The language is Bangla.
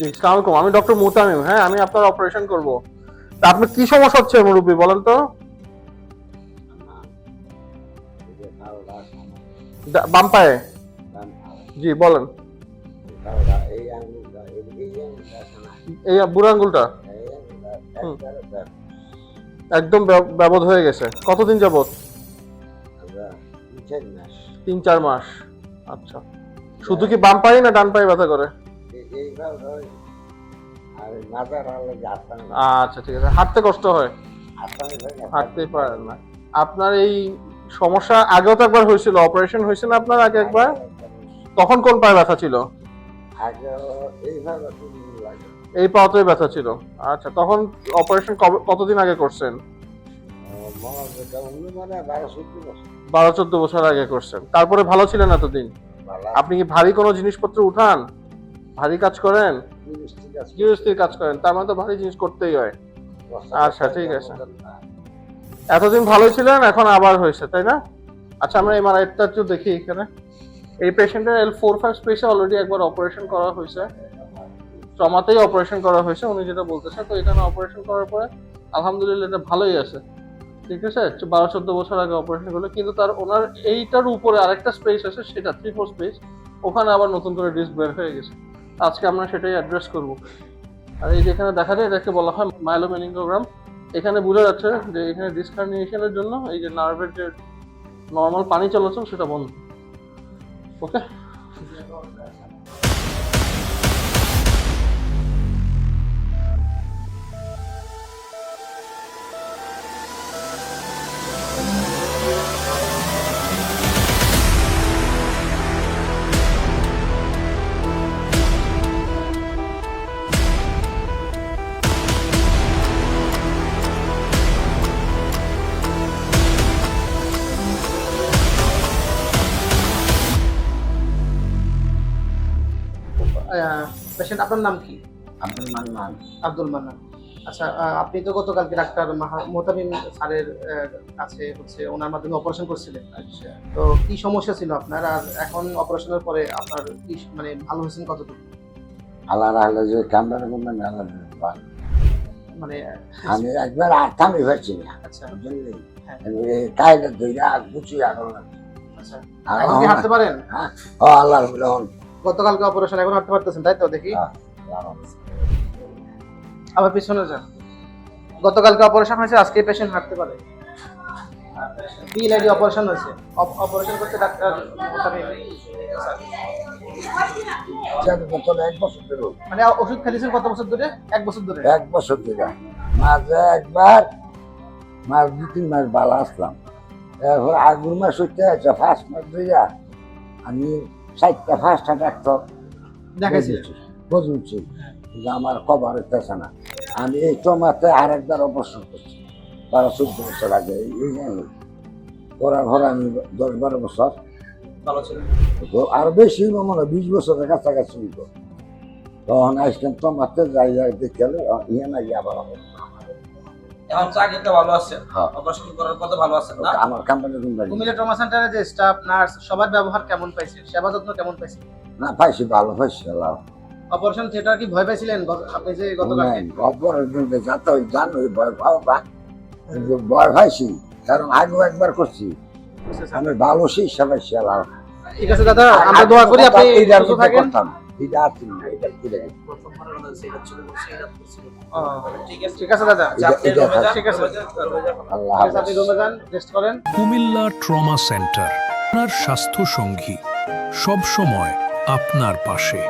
জি, আসসালামু আলাইকুম। আমি ডক্টর মুতামিম। হ্যাঁ, আমি আপনার অপারেশন করব। তা আপনার কি সমস্যা হচ্ছে মুরব্বী বলেন তো? বাম পায়ে? জি বলেন। এই বুড়ো আঙ্গুলটা? হুম, একদম ব্যবধ হয়ে গেছে। কতদিন যাবত? 3-4 মাস। আচ্ছা, শুধু কি বাম পায়ে না ডান পায়ে ব্যথা করে? আচ্ছা ঠিক আছে। হাঁটতে কষ্ট হয়? হাঁটতেই পারেন না। আপনার এই সমস্যা আগেও তো একবার হয়েছিল, অপারেশন হয়েছিল আপনার আগে একবার? তখন কোন পায়ে ব্যথা ছিল? এই পাতেই ব্যথা ছিল। আচ্ছা, তখন অপারেশন কতদিন আগে করছেন? 12-14 বছর আগে করছেন। তারপরে ভালো ছিলেন এতদিন? আপনি কি ভারী কোনো জিনিসপত্র উঠান? ভারী কাজ করেন? গৃহস্থির কাজ করেন, তার মানে তো ভারী জিনিস করতেই হয়। আচ্ছা ঠিক আছে। এতদিন ভালোই ছিলেন, এখন আবার হয়েছে তাই না? আচ্ছা, আমরা এমআরআইটা একটু দেখি এখানে। এই পেশেন্টের L4-5 স্পেসে অলরেডি একবার অপারেশন করা হয়েছে, ট্রমাতেই অপারেশন করা হয়েছে উনি যেটা বলতেছে। তো এখানে অপারেশন করার পরে আলহামদুলিল্লাহ এটা ভালোই আছে, ঠিক আছে। 12-14 বছর আগে অপারেশন করলো, কিন্তু তার ওনার এইটার উপরে আরেকটা স্পেস আছে, সেটা 3-4 স্পেস, ওখানে আবার নতুন করে ডিস্ক বের হয়ে গেছে। আজকে আমরা সেটাই অ্যাড্রেস করব। আর এই যেখানে দেখা যায় এটাকে বলা হয় মাইলোমেনিঙ্গোগ্রাম। এখানে বোঝা যাচ্ছে যে এখানে ডিস্ক হার্নিয়েশনের জন্য এই যে নার্ভের যে নর্মাল পানি চলাচল সেটা বন্ধ। ওকে, পেশেন্ট আপনার নাম কি? আব্দুল মান্নান। আব্দুল মান্নান। আচ্ছা, আপনি তো গতকালকে ডাক্তার মোতামিম স্যারের কাছে হচ্ছে ওনার মাধ্যমে অপারেশন করছিলেন। আচ্ছা, তো কি সমস্যা ছিল আপনার, আর এখন অপারেশনের পরে আপনার কি মানে ভালো হয়েছেন কতটুকু? আল্লাহ রাখলে যে কামড়ানো করবেন আল্লাহ ভালো। মানে আমি একবার আটটামি পারছি না, আচ্ছা বুঝলি? হ্যাঁ, কায়দা ধরে গুছিয়ে আনো না। আচ্ছা, এখন কি হাঁটতে পারেন? হ্যাঁ, ও আল্লাহ রহমান। গতকালকে অপারেশন, এখন হাঁটতে পারতেছেন তাই তো? দেখি আবার পিছনে যান। গতকালকে অপারেশন হয়েছে, আজকে পেশেন্ট হাঁটতে পারে। বিএলআইডি অপারেশন হয়েছে, অপারেশন করতে ডাক্তার মোতামিম। গত 1 বছর ধরে, মানে ওষুধ খেয়েছেন কত বছর ধরে? 1 বছর ধরে? 1 বছর ধরে মাঝে একবার 2-3 মাস ভালো আসলাম। এরপর আগুন মাস হইতে আছে 5 মাস ধরে আমি 4টা 5টা ডাক্তার দেখাইছি বুঝছি যে আমার কভার হইতেছে না। আমি এই টমাতে আরেকবার অপারেশন করছি 12-14 বছর আগে। এই জানি করার পর আমি 10-12 বছর ভালো ছিল। আর বেশি মনে হয় 20 বছরের কাছাকাছি হইত। তখন আসলাম টমাতে যাই দেখে ইয়ে না গিয়ে আবার এখন চাকরিতে ভালো আছেন, হ্যাঁ। অপারেশন করার পরে ভালো আছেন না? আমার কোম্পানি কুমিল্লা ট্রমা সেন্টারে যে স্টাফ নার্স সবার ব্যবহার কেমন পাইছেন, সেবা যত্ন কেমন পাইছেন? না পাইছি, ভালো পাইছি। অপারেশন থিয়েটার কি ভয় পাইছিলেন আপনি যে গতকালকে? অপারেশন যাতে ওই জানো ভয় পাও বা ভয় পাইছি, কারণ আগেও একবার করছি। আমি ভালো চিকিৎসা পাইছি। ঠিক আছে দাদা, আমরা দোয়া করি আপনি সুস্থ থাকেন। এটা আছে না, এটা করে ঠিক আছে দাদা, ঠিক আছে, আল্লাহ আপনি রুমে যান, রেস্ট করেন। কুমিল্লা ট্রমা সেন্টার, আপনার স্বাস্থ্য সঙ্গী, সব সময় আপনার পাশে।